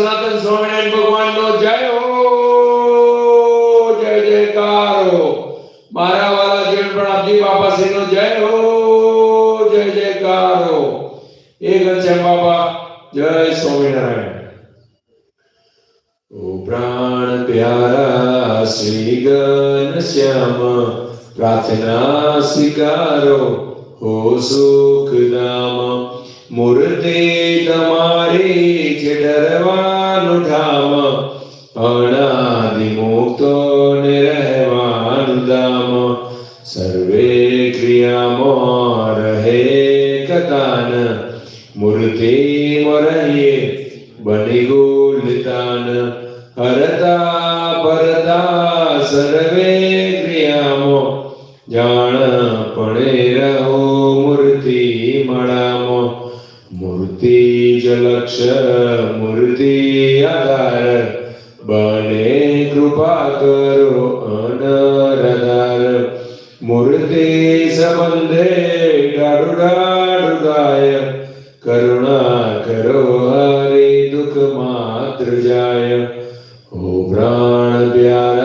સનાતન સ્વામિનારાયણ ભગવાનનો જય હો, જય જયકાર હો. મારા વાલા જીવન પ્રણામજી બાપાશ્રીનો જય હો, જય જયકાર હો. એ ઘનશ્યામ બાપા જય સ્વામિનારાયણ. ઓ પ્રાણ પ્યારા શ્રી ઘનશ્યામ પ્રાર્થના સ્વીકારો હો સુખ નામ. મૂર્તિ તમારી છે ડરવાનું ધામ, અનાદિ મુક્તો ને રહેવાનું ધામ. સર્વે ક્રિયામાં રહે કતાન, મૂર્તિમાં રહીએ બની ગુલતાન. હરતા પરતા સર્વે ક્રિયામાં, જાણપણે રહો મૂર્તિ મળામાં. મૂર્તિ જ લક્ષ્ય મૂર્તિ આધાર, બને કૃપા કરો અનરધાર. મૂર્તિ સંબંધે ડાડુ ડાડુ ગાય, કરુણા કરો હરિ દુઃખ માત્ર જાય. ઓ પ્રાણ પ્યારા